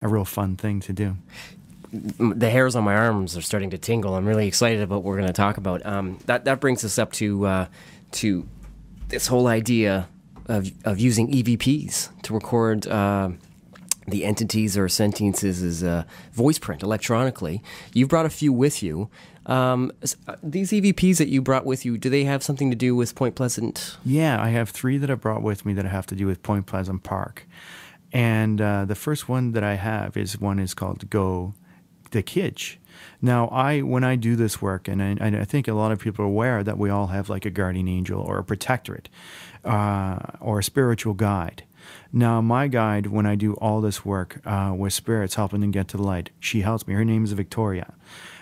real fun thing to do. The hairs on my arms are starting to tingle. I'm really excited about what we're going to talk about. That brings us up to this whole idea of using EVPs to record the entities or sentiences as voice print electronically. You've brought a few with you. These EVPs that you brought with you, do they have something to do with Point Pleasant? Yeah, I have 3 that I brought with me that have to do with Point Pleasant Park. And the first one that I have is called Go the Kidge. Now, when I do this work, and I think a lot of people are aware that we all have like a guardian angel or a protectorate or a spiritual guide. Now, my guide, when I do all this work with spirits, helping them get to the light, she helps me. Her name is Victoria.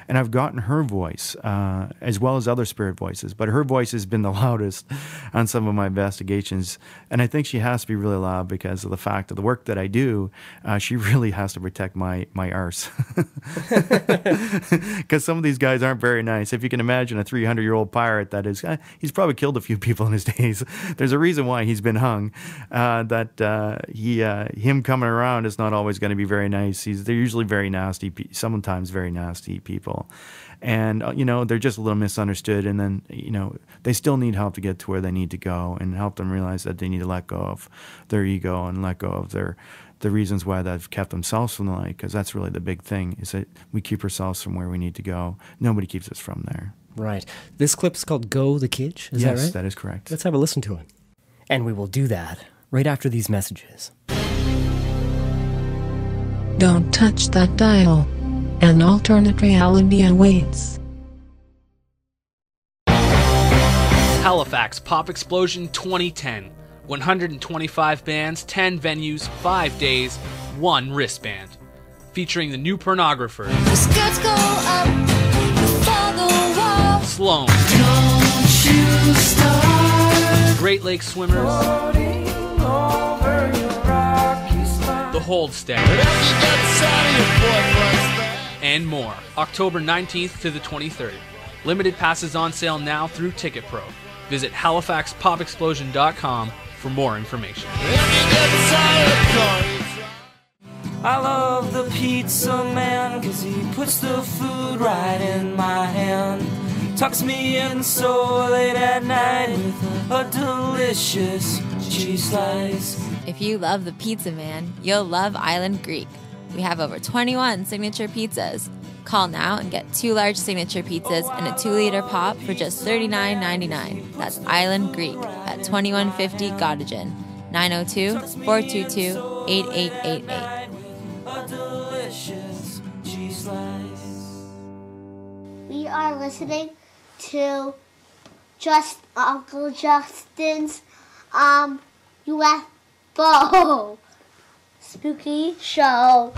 And I've gotten her voice, as well as other spirit voices, but her voice has been the loudest on some of my investigations. And I think she has to be really loud because of the fact of the work that I do. She really has to protect my arse. Because some of these guys aren't very nice. If you can imagine a 300-year-old pirate that is, he's probably killed a few people in his days. There's a reason why he's been hung. Him coming around is not always going to be very nice. They're usually very nasty, sometimes very nasty people. And, they're just a little misunderstood. And then, they still need help to get to where they need to go and help them realize that they need to let go of their ego and let go of the reasons why they've kept themselves from the light. Because that's really the big thing, is that we keep ourselves from where we need to go. Nobody keeps us from there. Right. This clip's called Go the Kidge, is that right? Yes, that is correct. Let's have a listen to it. And we will do that right after these messages. Don't touch that dial. An alternate reality awaits. Halifax Pop Explosion 2010. 125 bands, 10 venues, 5 days, 1 wristband. Featuring the new pornographers. The skirts go up before the wall. Sloan. Don't you start. Great Lake Swimmers. The Hold Steady. And more. October 19th to the 23rd. Limited passes on sale now through Ticket Pro. Visit HalifaxPopExplosion.com for more information. I love the pizza man, 'cause he puts the food right in my hand. Tucks me in so late at night with a delicious cheese slice. If you love the pizza man, you'll love Island Greek. We have over 21 signature pizzas. Call now and get 2 large signature pizzas and a 2-liter pop for just $39.99. That's Island Greek at 2150 Gottingen, 902-422-8888. A delicious cheese slice. We are listening to Uncle Justin's UFO spooky show.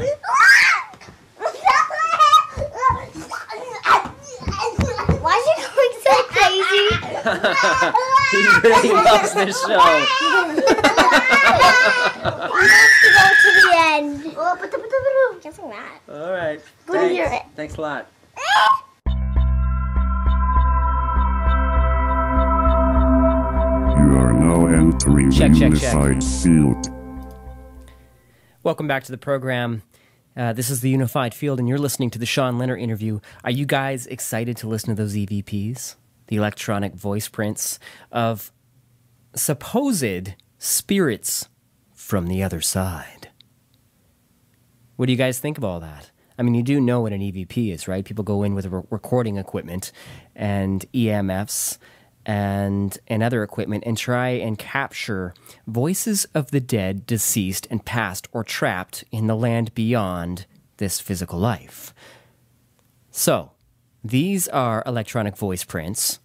Why is he going so crazy? He really loves this show. We have to go to the end. Guessing that. All right. Go to hear it. Thanks a lot. You are now entering the unified field. Welcome back to the program. This is the Unified Field, and you're listening to the Shawn Leonard interview. Are you guys excited to listen to those EVPs? The electronic voice prints of supposed spirits from the other side. What do you guys think of all that? I mean, you do know what an EVP is, right? People go in with recording equipment and EMFs and other equipment and try and capture voices of the dead, deceased, and past or trapped in the land beyond this physical life. So, these are electronic voice prints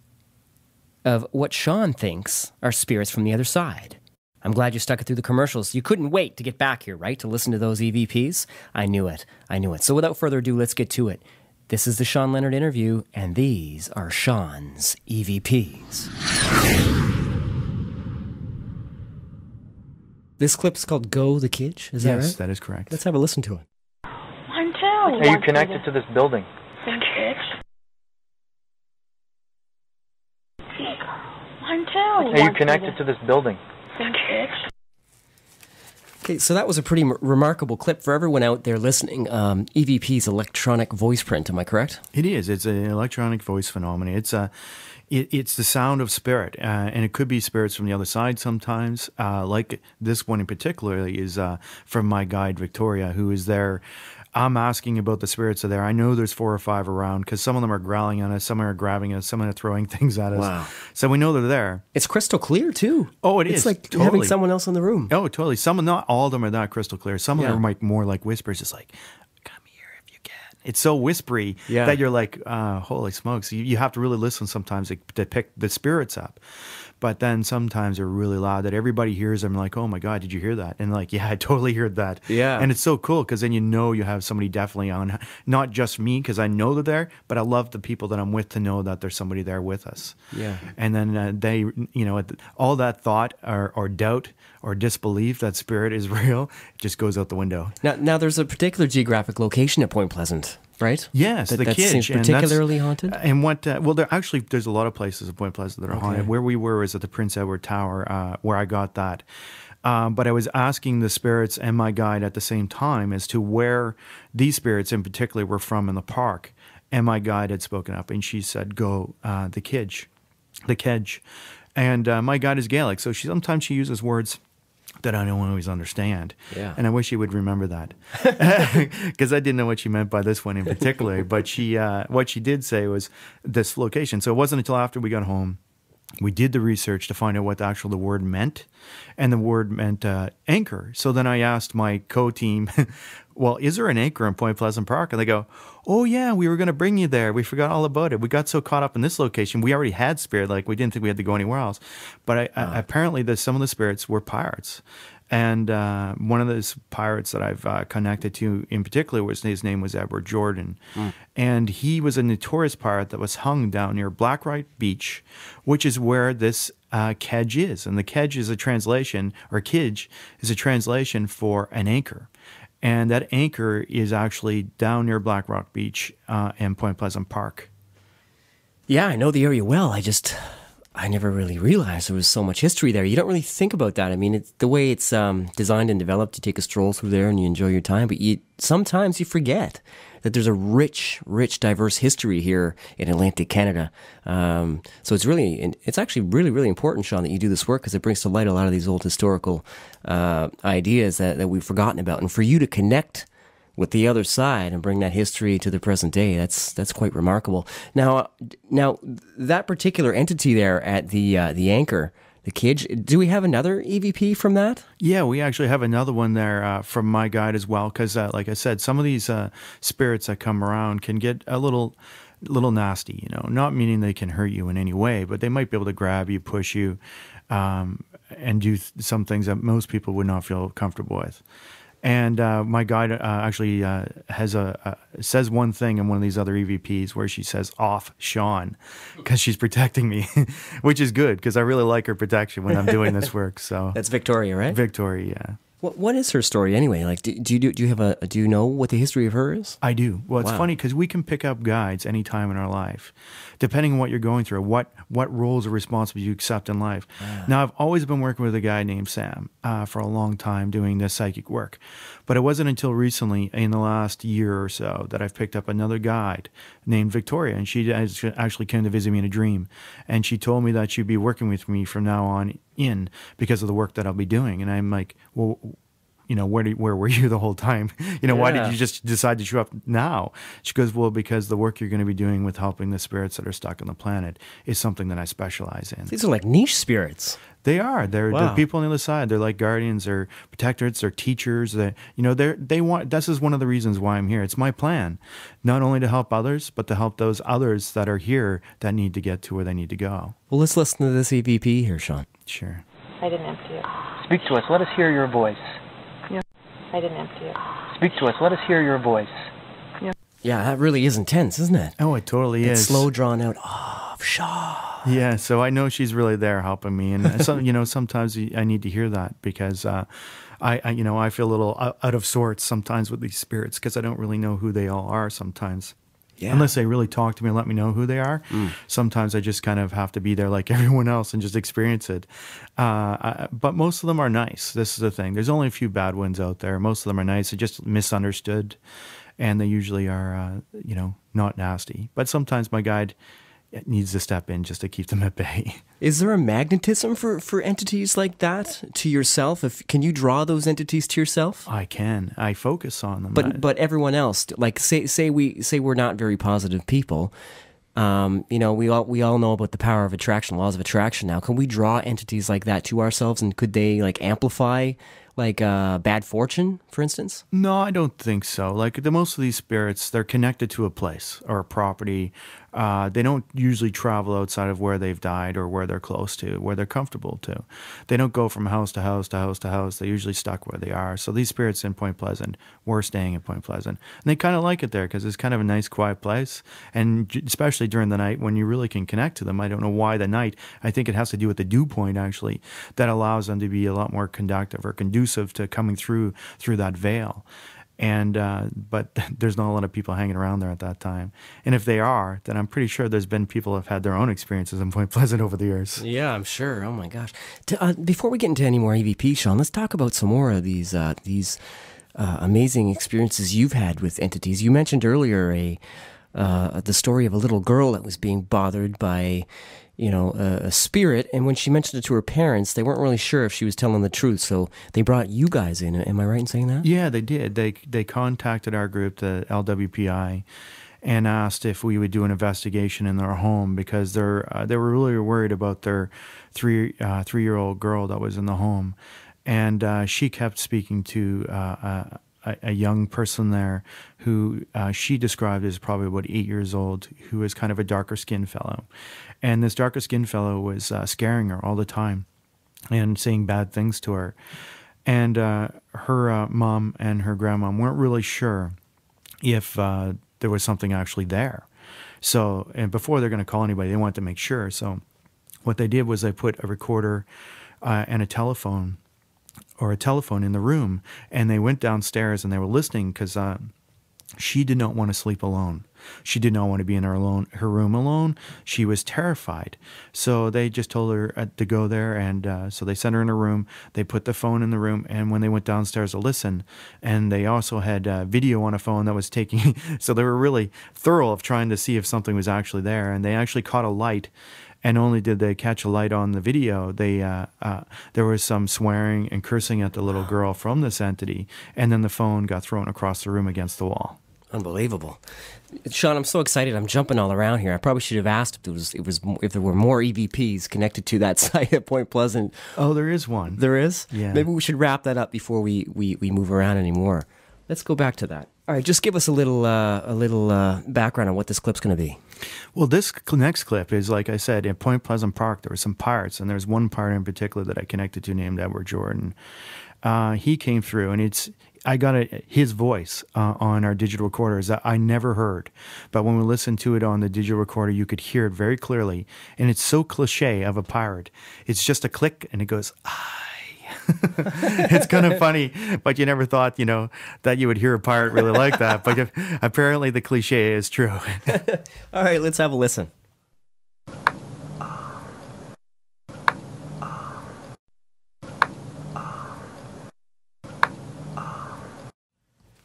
of what Shawn thinks are spirits from the other side. I'm glad you stuck it through the commercials. You couldn't wait to get back here, right, to listen to those EVPs? I knew it. So without further ado, let's get to it. This is the Shawn Leonard interview, and these are Shawn's EVPs. This clip's called Go the Kidge, is that right? Yes, that is correct. Let's have a listen to it. 1, 2. Are you connected to this building? The Kidge. 1, 2. Are you connected to this building? The Kidge. Okay, so that was a pretty remarkable clip for everyone out there listening. EVP's electronic voice print, am I correct? It is. It's an electronic voice phenomenon. It's the sound of spirit, and it could be spirits from the other side sometimes. Like this one in particular is from my guide, Victoria, who is there. I'm asking about the spirits are there. I know there's 4 or 5 around because some of them are growling on us, some are grabbing us, some are throwing things at us. Wow. So we know they're there. It's crystal clear, too. Oh, it is. It's like totally. having someone else in the room. Oh, totally. Not all of them are that crystal clear. Some of them are more like whispers. It's like, come here if you can. It's so whispery that you're like, holy smokes. You have to really listen sometimes to pick the spirits up. But then sometimes they're really loud that everybody hears them like, oh my God, did you hear that? And like, yeah, I totally heard that. Yeah. And it's so cool because then you know you have somebody definitely on, not just me because I know they're there, but I love the people that I'm with to know that there's somebody there with us. Yeah. And then they, all that thought or doubt or disbelief that spirit is real just goes out the window. Now there's a particular geographic location at Point Pleasant, right? Yes, the that Kidge. seems particularly haunted. And what? There's a lot of places at Point Pleasant that are haunted. Where we were was at the Prince Edward Tower, where I got that. But I was asking the spirits and my guide at the same time as to where these spirits in particular were from in the park. And my guide had spoken up, and she said, "Go the Kidge, the Kedge." And my guide is Gaelic, so sometimes she uses words that I don't always understand. Yeah. And I wish she would remember that. Because I didn't know what she meant by this one in particular. But what she did say was this location. So it wasn't until after we got home, we did the research to find out what the word meant. And the word meant anchor. So then I asked my co-team, well, is there an anchor in Point Pleasant Park? And they go, oh yeah, we were going to bring you there. We forgot all about it. We got so caught up in this location. We already had spirit. Like we didn't think we had to go anywhere else. But apparently some of the spirits were pirates. And one of those pirates that I've connected to in particular his name was Edward Jordan. And he was a notorious pirate that was hung down near Blackrock Beach, which is where this kedge is. And the kedge is a translation, or kidge is a translation for an anchor. And that anchor is actually down near Blackrock Beach and Point Pleasant Park. Yeah, I know the area well. I never really realized there was so much history there. You don't really think about that. I mean, it's the way it's designed and developed. You take a stroll through there and you enjoy your time, but sometimes you forget that there's a rich, diverse history here in Atlantic Canada. So it's actually really, really important, Shawn, that you do this work because it brings to light a lot of these old historical ideas that we've forgotten about. And for you to connect with the other side and bring that history to the present day, that's quite remarkable. Now that particular entity there at the anchor, the Kidge, do we have another EVP from that? Yeah, we actually have another one there from my guide as well, because like I said, some of these spirits that come around can get a little nasty, not meaning they can hurt you in any way, but they might be able to grab you, push you, and do some things that most people would not feel comfortable with. And my guide actually says one thing in one of these other EVPs where she says, off Shawn, because she's protecting me, which is good because I really like her protection when I'm doing this work. So that's Victoria, right? Victoria, yeah. What is her story anyway? Like, do you know what the history of her is? I do. Well, it's funny because we can pick up guides any time in our life, depending on what you're going through, what roles or responsibilities you accept in life. Now, I've always been working with a guy named Sam for a long time doing this psychic work, but it wasn't until recently, in the last year or so, that I've picked up another guide named Victoria, and she actually came to visit me in a dream, and she told me that she'd be working with me from now on in because of the work that I'll be doing. And I'm like, well, where were you the whole time? Why did you just decide to show up now? She goes, well, because the work you're going to be doing with helping the spirits that are stuck on the planet is something that I specialize in. These are like niche spirits. They are. They're people on the other side. They're like guardians. They're protectors. They're teachers. They want. This is one of the reasons why I'm here. It's my plan, not only to help others, but to help those others that are here that need to get to where they need to go. Well, let's listen to this EVP here, Shawn. Sure. I didn't empty it. Speak to us. Let us hear your voice. Yeah. I didn't empty it. Speak to us. Let us hear your voice. Yeah. Yeah, that really is intense, isn't it? Oh, it totally is. It's slow, drawn out. Shawn. Yeah, so I know she's really there helping me, and sometimes I need to hear that because I feel a little out of sorts sometimes with these spirits because I don't really know who they all are sometimes. Yeah. Unless they really talk to me and let me know who they are. Sometimes I just kind of have to be there like everyone else and just experience it. But most of them are nice. This is the thing. There's only a few bad ones out there. Most of them are nice. They're just misunderstood. And they usually are, not nasty. But sometimes my guide needs to step in just to keep them at bay. Is there a magnetism for entities like that to yourself? Can you draw those entities to yourself? I can. I focus on them. But everyone else, like say we're not very positive people. We all know about the power of attraction, laws of attraction. Now, can we draw entities like that to ourselves, and could they like amplify like bad fortune, for instance? No, I don't think so. Like most of these spirits, they're connected to a place or a property. They don't usually travel outside of where they've died or where they're close to, where they're comfortable to. They don't go from house to house to house to house. They're usually stuck where they are. So these spirits in Point Pleasant were staying in Point Pleasant. And they kind of like it there because it's kind of a nice, quiet place. And especially during the night when you really can connect to them. I don't know why the night. I think it has to do with the dew point, actually, that allows them to be a lot more conductive or conducive to coming through that veil. And but there's not a lot of people hanging around there at that time. And if they are, then I'm pretty sure there's been people who have had their own experiences in Point Pleasant over the years. Yeah, I'm sure. Oh my gosh! Before we get into any more EVP, Shawn, let's talk about some more of these amazing experiences you've had with entities. You mentioned earlier the story of a little girl that was being bothered by a spirit, and when she mentioned it to her parents, they weren't really sure if she was telling the truth, so they brought you guys in. Am I right in saying that? Yeah, they did. They contacted our group, the LWPI, and asked if we would do an investigation in their home because they were really worried about their three-year-old girl that was in the home, and she kept speaking to a young person there who she described as probably about 8 years old, who was kind of a darker skinned fellow. And this darker skinned fellow was scaring her all the time and saying bad things to her. And her mom and her grandmom weren't really sure if there was something actually there. So, and before they're going to call anybody, they wanted to make sure. So what they did was they put a recorder and a telephone in the room, and they went downstairs and they were listening because she did not want to sleep alone. She did not want to be in her room alone. She was terrified. So they just told her to go there, and so they sent her in her room. They put the phone in the room, and when they went downstairs to listen, and they also had video on a phone that was taking, so they were really thorough of trying to see if something was actually there, and they actually caught a light. And only did they catch a light on the video, there was some swearing and cursing at the little girl from this entity, and then the phone got thrown across the room against the wall. Unbelievable. Shawn, I'm so excited. I'm jumping all around here. I probably should have asked if there were more EVPs connected to that site at Point Pleasant. Oh, there is one. There is? Yeah. Maybe we should wrap that up before we move around anymore. Let's go back to that. All right, just give us a little background on what this clip's going to be. Well, this next clip is, like I said, in Point Pleasant Park, there were some pirates, and there's one pirate in particular that I connected to named Edward Jordan. He came through, and I got his voice on our digital recorders that I never heard. But when we listened to it on the digital recorder, you could hear it very clearly. And it's so cliche of a pirate. It's just a click, and it goes, It's kind of funny, but you never thought, that you would hear a pirate really like that. But apparently the cliche is true. All right, let's have a listen.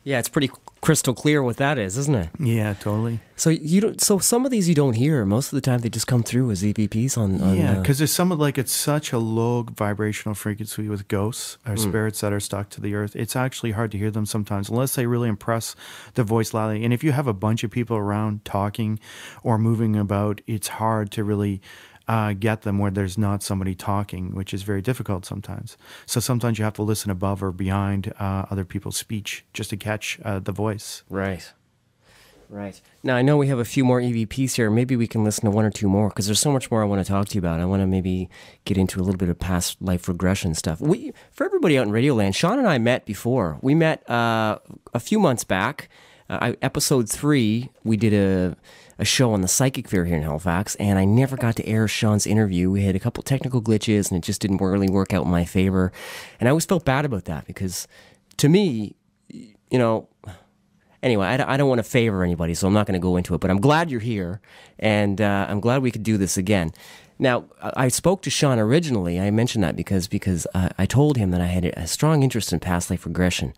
Yeah, it's pretty crystal clear what that is, isn't it? Yeah, totally. So So some of these you don't hear. Most of the time, they just come through as EVPs on yeah, because there's some it's such a low vibrational frequency with ghosts or spirits that are stuck to the earth. It's actually hard to hear them sometimes unless they really impress the voice loudly. And if you have a bunch of people around talking or moving about, it's hard to really get them where there's not somebody talking, which is very difficult sometimes. So sometimes you have to listen above or behind other people's speech just to catch the voice. Right. Now, I know we have a few more EVPs here. Maybe we can listen to one or two more because there's so much more I want to talk to you about. I want to maybe get into a little bit of past life regression stuff. For everybody out in Radioland, Shawn and I met before. We met a few months back. Episode 3, we did a show on the Psychic Fair here in Halifax, and I never got to air Shawn's interview. We had a couple technical glitches, and it just didn't really work out in my favor. And I always felt bad about that because, to me, anyway, I don't want to favor anybody, so I'm not going to go into it. But I'm glad you're here, and I'm glad we could do this again. Now, I spoke to Shawn originally. I mentioned that because I told him that I had a strong interest in past life regression.